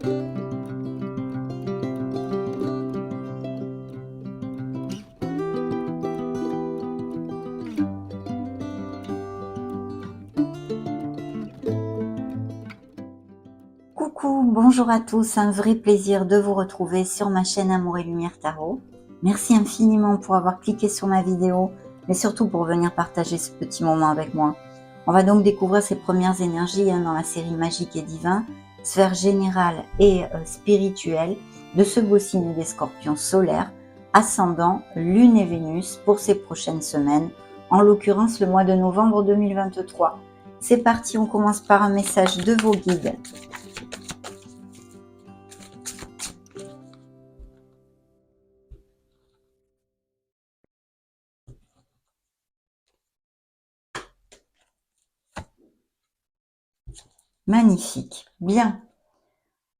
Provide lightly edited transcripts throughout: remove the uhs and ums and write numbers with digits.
Coucou, bonjour à tous, un vrai plaisir de vous retrouver sur ma chaîne Amour et Lumière Tarot. Merci infiniment pour avoir cliqué sur ma vidéo, mais surtout pour venir partager ce petit moment avec moi. On va donc découvrir ces premières énergies dans la série Magique et Divin, sphère générale et spirituelle de ce beau signe des Scorpions solaires, ascendant Lune et Vénus pour ces prochaines semaines, en l'occurrence le mois de novembre 2023. C'est parti, on commence par un message de vos guides. Magnifique, bien.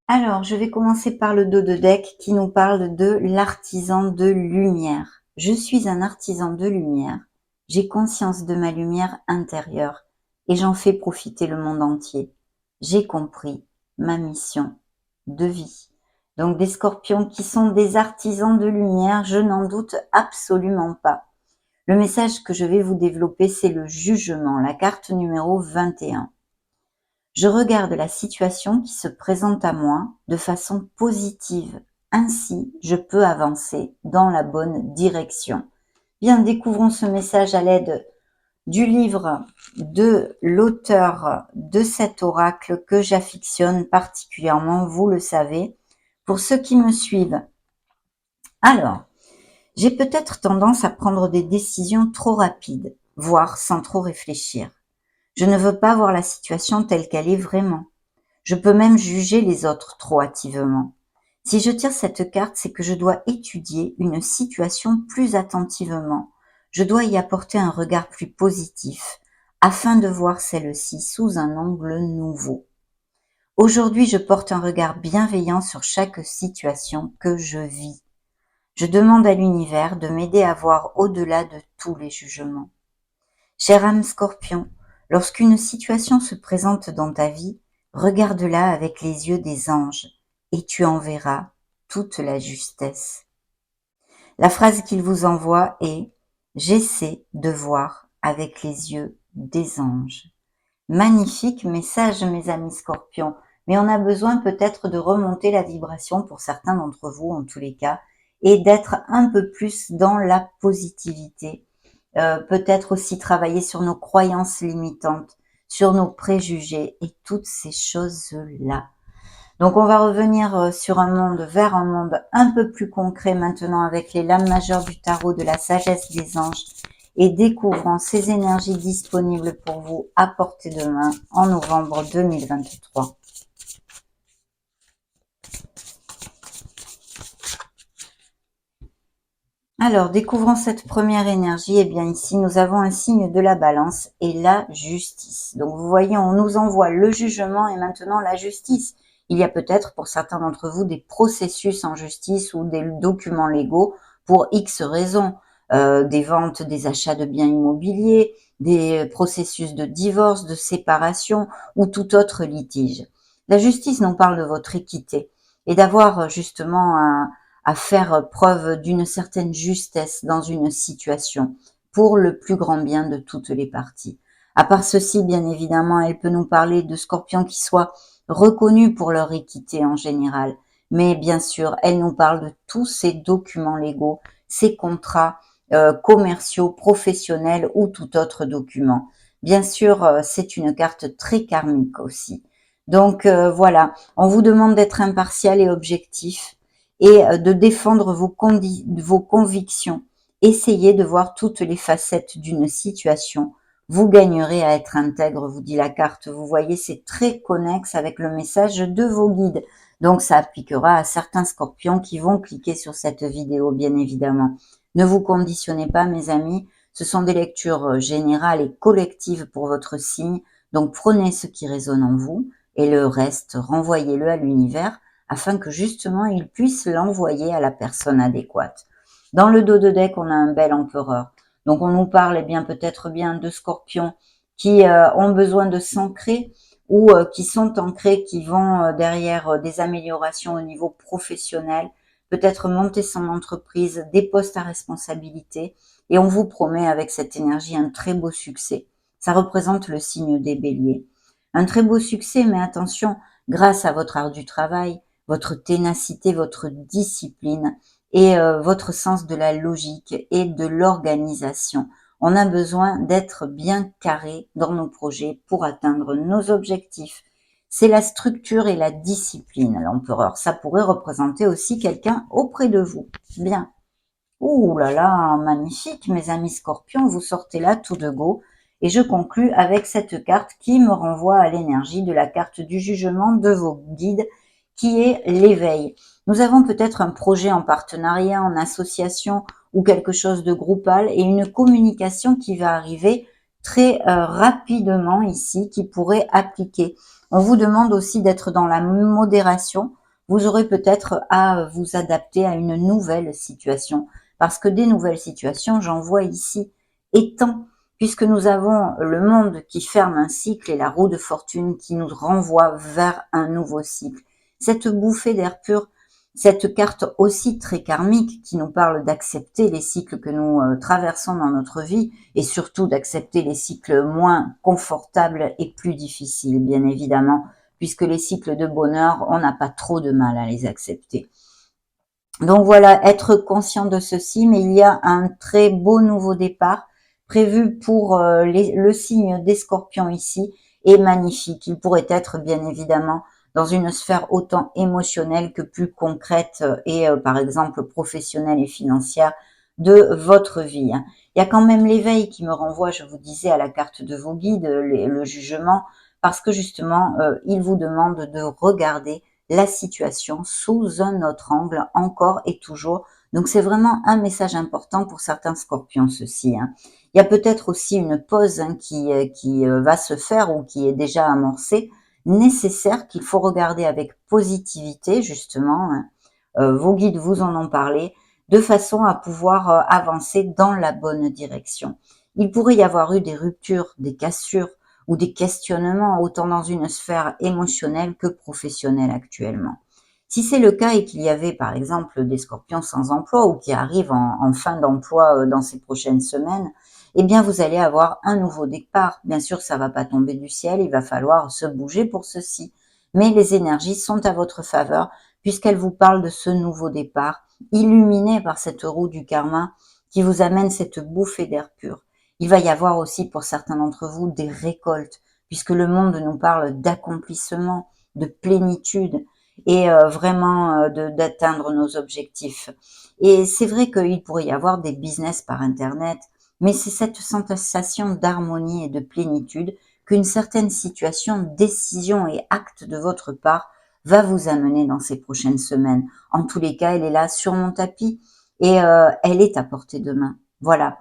Alors, je vais commencer par le dos de deck qui nous parle de l'artisan de lumière. Je suis un artisan de lumière, j'ai conscience de ma lumière intérieure et j'en fais profiter le monde entier. J'ai compris ma mission de vie. Donc des scorpions qui sont des artisans de lumière, je n'en doute absolument pas. Le message que je vais vous développer, c'est le jugement, la carte numéro 21. Je regarde la situation qui se présente à moi de façon positive. Ainsi, je peux avancer dans la bonne direction. Bien, découvrons ce message à l'aide du livre de l'auteur de cet oracle que j'affectionne particulièrement, vous le savez, pour ceux qui me suivent. Alors, j'ai peut-être tendance à prendre des décisions trop rapides, voire sans trop réfléchir. Je ne veux pas voir la situation telle qu'elle est vraiment. Je peux même juger les autres trop hâtivement. Si je tire cette carte, c'est que je dois étudier une situation plus attentivement. Je dois y apporter un regard plus positif, afin de voir celle-ci sous un angle nouveau. Aujourd'hui, je porte un regard bienveillant sur chaque situation que je vis. Je demande à l'univers de m'aider à voir au-delà de tous les jugements. Chère âme Scorpion, lorsqu'une situation se présente dans ta vie, regarde-la avec les yeux des anges et tu en verras toute la justesse. La phrase qu'il vous envoie est « J'essaie de voir avec les yeux des anges ». Magnifique message, mes amis Scorpions, mais on a besoin peut-être de remonter la vibration pour certains d'entre vous en tous les cas et d'être un peu plus dans la positivité. Peut-être aussi travailler sur nos croyances limitantes, sur nos préjugés et toutes ces choses-là. Donc on va revenir sur vers un monde un peu plus concret maintenant avec les lames majeures du tarot de la sagesse des anges et découvrons ces énergies disponibles pour vous à portée de main en novembre 2023. Alors, découvrons cette première énergie. Eh bien, ici, nous avons un signe de la balance et la justice. Donc, vous voyez, on nous envoie le jugement et maintenant la justice. Il y a peut-être pour certains d'entre vous des processus en justice ou des documents légaux pour X raisons. Des ventes, des achats de biens immobiliers, des processus de divorce, de séparation ou tout autre litige. La justice nous parle de votre équité et d'avoir justement à faire preuve d'une certaine justesse dans une situation pour le plus grand bien de toutes les parties. À part ceci, bien évidemment, elle peut nous parler de scorpions qui soient reconnus pour leur équité en général. Mais bien sûr, elle nous parle de tous ces documents légaux, ces contrats commerciaux, professionnels ou tout autre document. Bien sûr, c'est une carte très karmique aussi. Donc voilà, on vous demande d'être impartial et objectif et de défendre vos convictions. Essayez de voir toutes les facettes d'une situation. Vous gagnerez à être intègre, vous dit la carte. Vous voyez, c'est très connexe avec le message de vos guides. Donc, ça appliquera à certains scorpions qui vont cliquer sur cette vidéo, bien évidemment. Ne vous conditionnez pas, mes amis. Ce sont des lectures générales et collectives pour votre signe. Donc, prenez ce qui résonne en vous et le reste, renvoyez-le à l'univers afin que justement il puisse l'envoyer à la personne adéquate. Dans le dos de deck, on a un bel empereur. Donc on nous parle bien peut-être bien de scorpions qui ont besoin de s'ancrer ou qui sont ancrés, qui vont derrière des améliorations au niveau professionnel, peut-être monter son entreprise, des postes à responsabilité, et on vous promet avec cette énergie un très beau succès. Ça représente le signe des béliers. Un très beau succès, mais attention, grâce à votre art du travail, votre ténacité, votre discipline et votre sens de la logique et de l'organisation. On a besoin d'être bien carré dans nos projets pour atteindre nos objectifs. C'est la structure et la discipline, l'empereur. Ça pourrait représenter aussi quelqu'un auprès de vous. Bien. Ouh là là, magnifique, mes amis scorpions, vous sortez là tout de go. Et je conclus avec cette carte qui me renvoie à l'énergie de la carte du jugement de vos guides, qui est l'éveil. Nous avons peut-être un projet en partenariat, en association ou quelque chose de groupal et une communication qui va arriver très rapidement ici, qui pourrait appliquer. On vous demande aussi d'être dans la modération. Vous aurez peut-être à vous adapter à une nouvelle situation. Parce que des nouvelles situations, j'en vois ici étant, puisque nous avons le monde qui ferme un cycle et la roue de fortune qui nous renvoie vers un nouveau cycle. Cette bouffée d'air pur, cette carte aussi très karmique qui nous parle d'accepter les cycles que nous traversons dans notre vie et surtout d'accepter les cycles moins confortables et plus difficiles, bien évidemment, puisque les cycles de bonheur, on n'a pas trop de mal à les accepter. Donc voilà, être conscient de ceci, mais il y a un très beau nouveau départ prévu pour le signe des scorpions ici, et magnifique. Il pourrait être bien évidemment dans une sphère autant émotionnelle que plus concrète et par exemple professionnelle et financière de votre vie. Il y a quand même l'éveil qui me renvoie, je vous disais, à la carte de vos guides, le jugement, parce que justement, il vous demande de regarder la situation sous un autre angle encore et toujours. Donc c'est vraiment un message important pour certains scorpions ceci. Il y a peut-être aussi une pause qui va se faire ou qui est déjà amorcée, nécessaire, qu'il faut regarder avec positivité justement. Vos guides vous en ont parlé, de façon à pouvoir avancer dans la bonne direction. Il pourrait y avoir eu des ruptures, des cassures, ou des questionnements autant dans une sphère émotionnelle que professionnelle actuellement. Si c'est le cas et qu'il y avait par exemple des scorpions sans emploi ou qui arrivent en fin d'emploi dans ces prochaines semaines, eh bien vous allez avoir un nouveau départ. Bien sûr, ça va pas tomber du ciel, il va falloir se bouger pour ceci. Mais les énergies sont à votre faveur puisqu'elles vous parlent de ce nouveau départ, illuminé par cette roue du karma qui vous amène cette bouffée d'air pur. Il va y avoir aussi pour certains d'entre vous des récoltes, puisque le monde nous parle d'accomplissement, de plénitude et vraiment d'atteindre nos objectifs. Et c'est vrai qu'il pourrait y avoir des business par Internet, mais c'est cette sensation d'harmonie et de plénitude qu'une certaine situation, décision et acte de votre part va vous amener dans ces prochaines semaines. En tous les cas, elle est là sur mon tapis et elle est à portée de main. Voilà.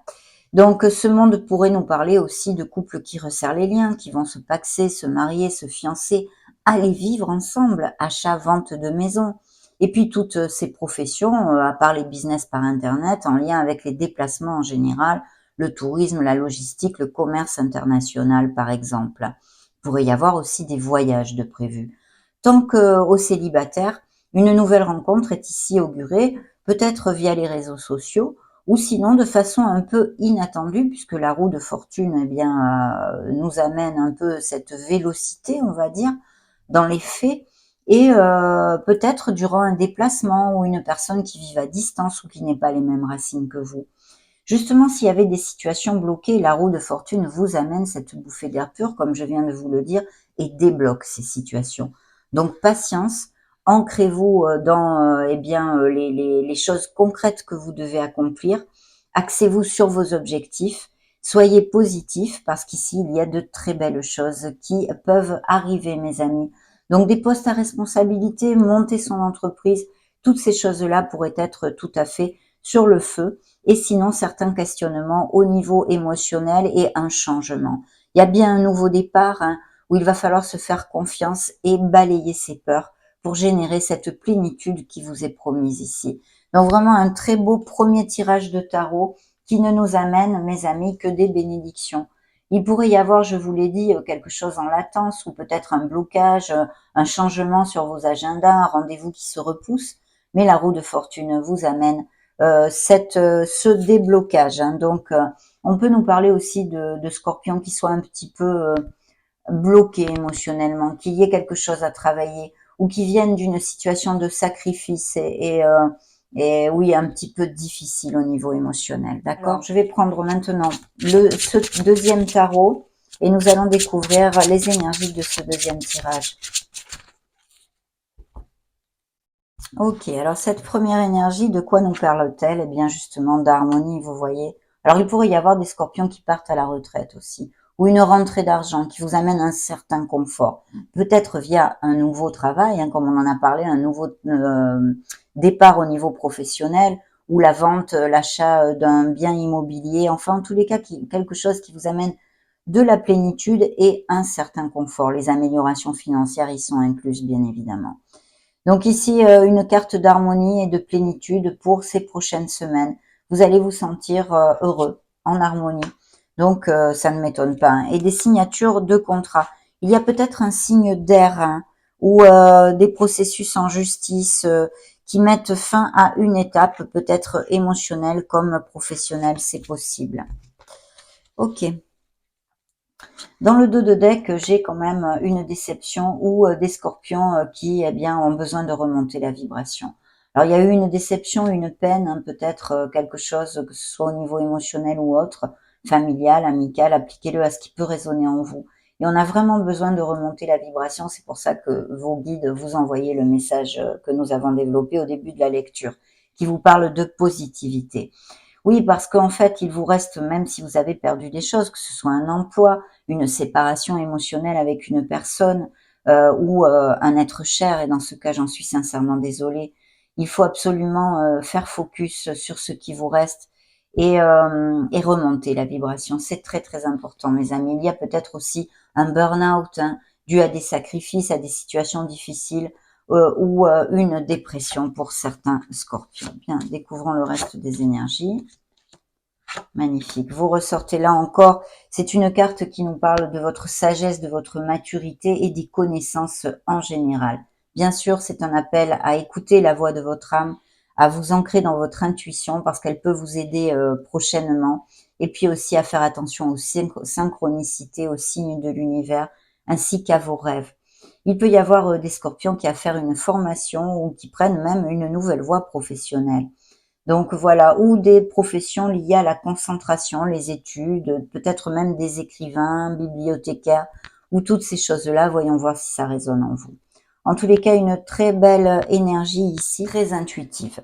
Donc ce monde pourrait nous parler aussi de couples qui resserrent les liens, qui vont se paxer, se marier, se fiancer, aller vivre ensemble, achat, vente de maison. Et puis toutes ces professions, à part les business par Internet, en lien avec les déplacements en général, le tourisme, la logistique, le commerce international par exemple. Il pourrait y avoir aussi des voyages de prévus. Tant qu'aux célibataires, une nouvelle rencontre est ici augurée, peut-être via les réseaux sociaux, ou sinon de façon un peu inattendue, puisque la roue de fortune eh bien, nous amène un peu cette vélocité, on va dire, dans les faits, et peut-être durant un déplacement ou une personne qui vive à distance ou qui n'ait pas les mêmes racines que vous. Justement, s'il y avait des situations bloquées, la roue de fortune vous amène cette bouffée d'air pur, comme je viens de vous le dire, et débloque ces situations. Donc patience, ancrez-vous dans eh bien, les choses concrètes que vous devez accomplir, axez-vous sur vos objectifs, soyez positifs parce qu'ici il y a de très belles choses qui peuvent arriver mes amis. Donc des postes à responsabilité, monter son entreprise, toutes ces choses-là pourraient être tout à fait sur le feu et sinon certains questionnements au niveau émotionnel et un changement. Il y a bien un nouveau départ où il va falloir se faire confiance et balayer ses peurs pour générer cette plénitude qui vous est promise ici. Donc vraiment un très beau premier tirage de tarot qui ne nous amène, mes amis, que des bénédictions. Il pourrait y avoir, je vous l'ai dit, quelque chose en latence ou peut-être un blocage, un changement sur vos agendas, un rendez-vous qui se repousse. Mais la roue de fortune vous amène ce déblocage. Hein. Donc, on peut nous parler aussi de scorpions qui soient un petit peu bloqués émotionnellement, qu'il y ait quelque chose à travailler ou qui viennent d'une situation de sacrifice et oui, un petit peu difficile au niveau émotionnel. D'accord? Je vais prendre maintenant ce deuxième tarot et nous allons découvrir les énergies de ce deuxième tirage. Ok, alors cette première énergie, de quoi nous parle-t-elle? Eh bien justement d'harmonie, vous voyez. Alors il pourrait y avoir des scorpions qui partent à la retraite aussi, ou une rentrée d'argent qui vous amène un certain confort. Peut-être via un nouveau travail, hein, comme on en a parlé, un nouveau départ au niveau professionnel, ou la vente, l'achat d'un bien immobilier, enfin en tous les cas quelque chose qui vous amène de la plénitude et un certain confort. Les améliorations financières y sont incluses bien évidemment. Donc ici, une carte d'harmonie et de plénitude pour ces prochaines semaines. Vous allez vous sentir heureux, en harmonie. Donc, ça ne m'étonne pas. Hein. Et des signatures de contrats. Il y a peut-être un signe d'air hein, ou des processus en justice qui mettent fin à une étape, peut-être émotionnelle comme professionnelle, c'est possible. Ok. Dans le dos de deck, j'ai quand même une déception ou des scorpions qui eh bien, ont besoin de remonter la vibration. Alors, il y a eu une déception, une peine, hein, peut-être quelque chose, que ce soit au niveau émotionnel ou autre, familial, amical, appliquez-le à ce qui peut résonner en vous. Et on a vraiment besoin de remonter la vibration, c'est pour ça que vos guides vous envoient le message que nous avons développé au début de la lecture, qui vous parle de positivité. Oui, parce qu'en fait, il vous reste, même si vous avez perdu des choses, que ce soit un emploi, une séparation émotionnelle avec une personne ou un être cher, et dans ce cas, j'en suis sincèrement désolée, il faut absolument faire focus sur ce qui vous reste et remonter la vibration. C'est très, très important, mes amis. Il y a peut-être aussi un burn-out hein, dû à des sacrifices, à des situations difficiles ou une dépression pour certains scorpions. Bien, découvrons le reste des énergies. Magnifique. Vous ressortez là encore, c'est une carte qui nous parle de votre sagesse, de votre maturité et des connaissances en général. Bien sûr, c'est un appel à écouter la voix de votre âme, à vous ancrer dans votre intuition parce qu'elle peut vous aider prochainement et puis aussi à faire attention aux synchronicités, aux signes de l'univers ainsi qu'à vos rêves. Il peut y avoir des scorpions qui à faire une formation ou qui prennent même une nouvelle voie professionnelle. Donc voilà, ou des professions liées à la concentration, les études, peut-être même des écrivains, bibliothécaires, ou toutes ces choses-là, voyons voir si ça résonne en vous. En tous les cas, une très belle énergie ici, très intuitive.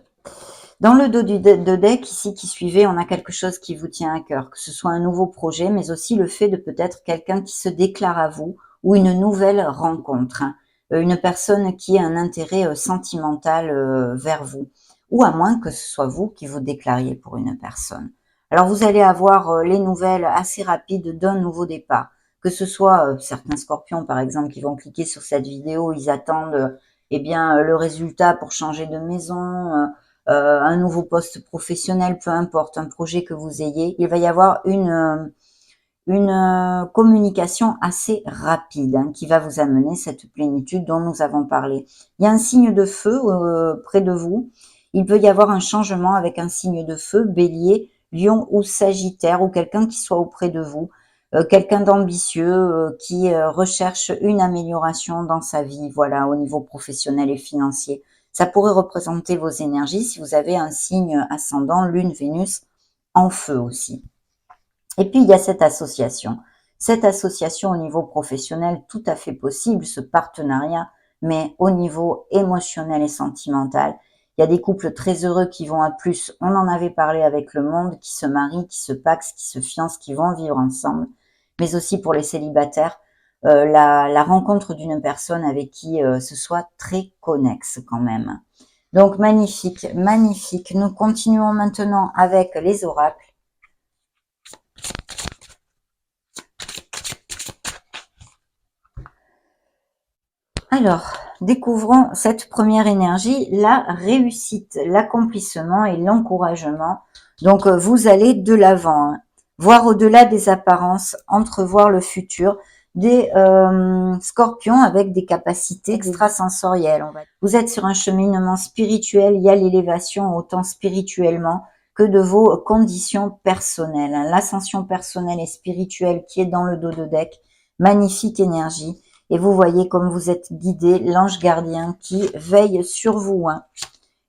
Dans le dos de deck ici qui suivait, on a quelque chose qui vous tient à cœur, que ce soit un nouveau projet, mais aussi le fait de peut-être quelqu'un qui se déclare à vous, ou une nouvelle rencontre, hein. Une personne qui a un intérêt sentimental vers vous ou à moins que ce soit vous qui vous déclariez pour une personne. Alors vous allez avoir les nouvelles assez rapides d'un nouveau départ, que ce soit certains scorpions par exemple qui vont cliquer sur cette vidéo, ils attendent eh bien le résultat pour changer de maison, un nouveau poste professionnel, peu importe, un projet que vous ayez, il va y avoir une communication assez rapide hein, qui va vous amener cette plénitude dont nous avons parlé. Il y a un signe de feu près de vous. Il peut y avoir un changement avec un signe de feu, bélier, lion ou sagittaire, ou quelqu'un qui soit auprès de vous, quelqu'un d'ambitieux qui recherche une amélioration dans sa vie, voilà, au niveau professionnel et financier. Ça pourrait représenter vos énergies si vous avez un signe ascendant, lune, Vénus, en feu aussi. Et puis, il y a cette association. Cette association au niveau professionnel, tout à fait possible, ce partenariat, mais au niveau émotionnel et sentimental, il y a des couples très heureux qui vont à plus. On en avait parlé avec le monde, qui se marient, qui se paxent, qui se fiancent, qui vont vivre ensemble. Mais aussi pour les célibataires, la rencontre d'une personne avec qui ce soit très connexe quand même. Donc, magnifique, magnifique. Nous continuons maintenant avec les oracles. Alors, découvrons cette première énergie, la réussite, l'accomplissement et l'encouragement. Donc, vous allez de l'avant. Hein. voir au-delà des apparences, entrevoir le futur, des scorpions avec des capacités extrasensorielles. Vous êtes sur un cheminement spirituel, il y a l'élévation autant spirituellement que de vos conditions personnelles. L'ascension personnelle et spirituelle qui est dans le dos de deck, magnifique énergie. Et vous voyez comme vous êtes guidé, l'ange gardien qui veille sur vous.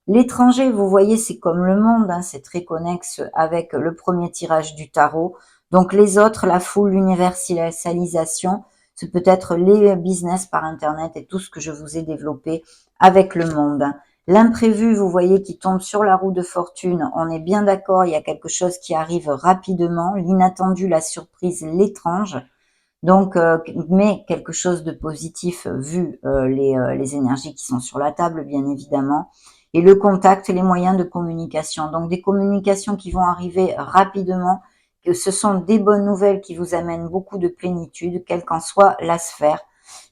L'étranger, vous voyez, c'est comme le monde, c'est très connexe avec le premier tirage du tarot. Donc les autres, la foule, l'universalisation, c'est peut-être les business par Internet et tout ce que je vous ai développé avec le monde. L'imprévu, vous voyez, qui tombe sur la roue de fortune, on est bien d'accord, il y a quelque chose qui arrive rapidement, l'inattendu, la surprise, l'étrange. Donc, mais quelque chose de positif vu les énergies qui sont sur la table, bien évidemment. Et le contact, les moyens de communication. Donc, des communications qui vont arriver rapidement, que ce sont des bonnes nouvelles qui vous amènent beaucoup de plénitude, quelle qu'en soit la sphère.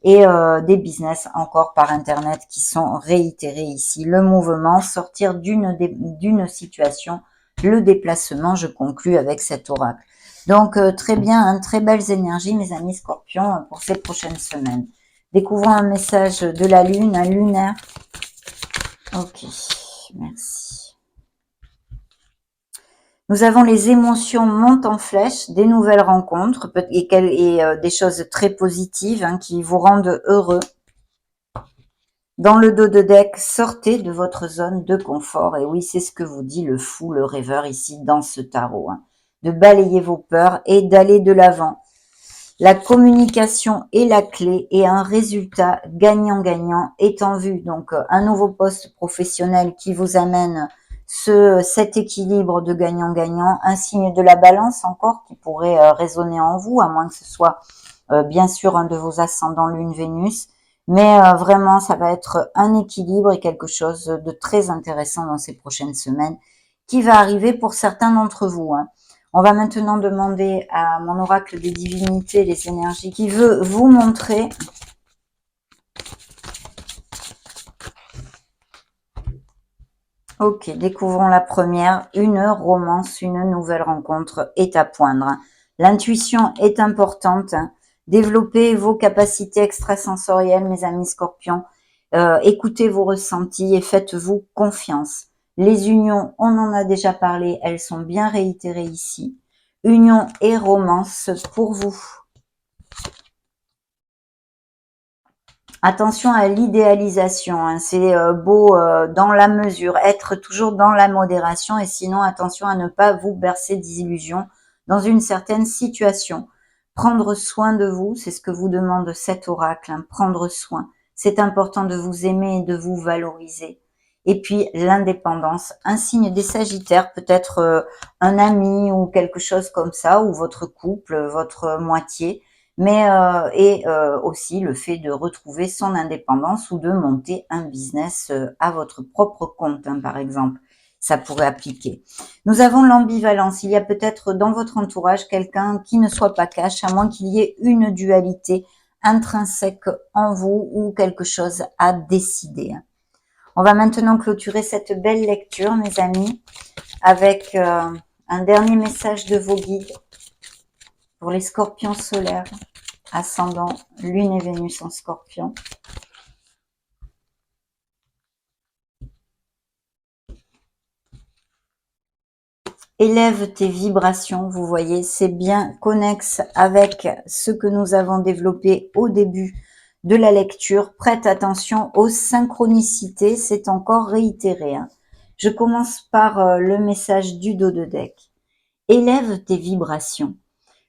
Et des business encore par Internet qui sont réitérés ici. Le mouvement, sortir d'une situation, le déplacement, je conclus avec cet oracle. Donc, très bien, très belles énergies, mes amis scorpions, pour ces prochaines semaines. Découvrons un message de la Lune, un lunaire. Ok, merci. Nous avons les émotions montent en flèche, des nouvelles rencontres et des choses très positives qui vous rendent heureux. Dans le dos de deck, sortez de votre zone de confort. Et oui, c'est ce que vous dit le fou, le rêveur ici dans ce tarot. De balayer vos peurs et d'aller de l'avant. La communication est la clé et un résultat gagnant-gagnant est en vue. Donc, un nouveau poste professionnel qui vous amène cet équilibre de gagnant-gagnant, un signe de la balance encore qui pourrait résonner en vous, à moins que ce soit bien sûr un de vos ascendants Lune-Vénus. Mais vraiment, ça va être un équilibre et quelque chose de très intéressant dans ces prochaines semaines qui va arriver pour certains d'entre vous. On va maintenant demander à mon oracle des divinités, les énergies, qui veut vous montrer Ok, découvrons la première. Une romance, une nouvelle rencontre est à poindre. L'intuition est importante. Développez vos capacités extrasensorielles, mes amis scorpions. Écoutez vos ressentis et faites-vous confiance. Les unions, on en a déjà parlé, elles sont bien réitérées ici. Union et romance pour vous. Attention à l'idéalisation, c'est beau dans la mesure, être toujours dans la modération et sinon attention à ne pas vous bercer d'illusions dans une certaine situation. Prendre soin de vous, c'est ce que vous demande cet oracle, prendre soin. C'est important de vous aimer et de vous valoriser. Et puis l'indépendance, un signe des Sagittaires, peut-être un ami ou quelque chose comme ça, ou votre couple, votre moitié, mais aussi le fait de retrouver son indépendance ou de monter un business à votre propre compte, par exemple. Ça pourrait appliquer. Nous avons l'ambivalence. Il y a peut-être dans votre entourage quelqu'un qui ne soit pas cash, à moins qu'il y ait une dualité intrinsèque en vous ou quelque chose à décider. On va maintenant clôturer cette belle lecture, mes amis, avec un dernier message de vos guides pour les scorpions solaires, ascendant Lune et Vénus en scorpion. Élève tes vibrations, vous voyez, c'est bien connexe avec ce que nous avons développé au début de la lecture. Prête attention aux synchronicités, c'est encore réitéré. Je commence par le message du dos de deck. Élève tes vibrations.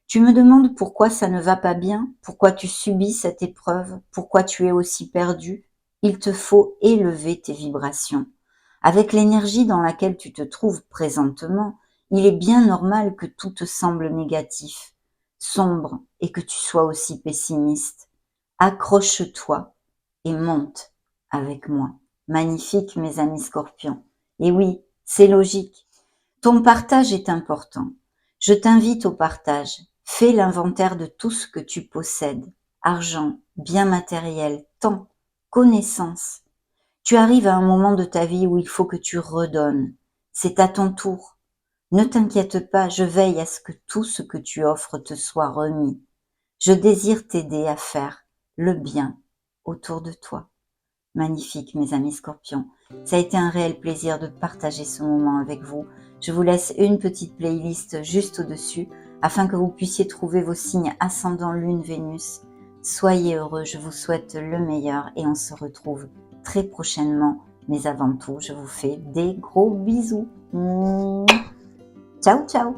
Tu me demandes pourquoi ça ne va pas bien, pourquoi tu subis cette épreuve, pourquoi tu es aussi perdu. Il te faut élever tes vibrations. Avec l'énergie dans laquelle tu te trouves présentement, il est bien normal que tout te semble négatif, sombre et que tu sois aussi pessimiste. Accroche-toi et monte avec moi. Magnifique, mes amis scorpions. Et oui, c'est logique. Ton partage est important. Je t'invite au partage. Fais l'inventaire de tout ce que tu possèdes. Argent, biens matériels, temps, connaissances. Tu arrives à un moment de ta vie où il faut que tu redonnes. C'est à ton tour. Ne t'inquiète pas, je veille à ce que tout ce que tu offres te soit remis. Je désire t'aider à faire le bien autour de toi. Magnifique, mes amis Scorpions. Ça a été un réel plaisir de partager ce moment avec vous. Je vous laisse une petite playlist juste au-dessus afin que vous puissiez trouver vos signes ascendant Lune, Vénus. Soyez heureux, je vous souhaite le meilleur et on se retrouve très prochainement. Mais avant tout, je vous fais des gros bisous. Ciao, ciao!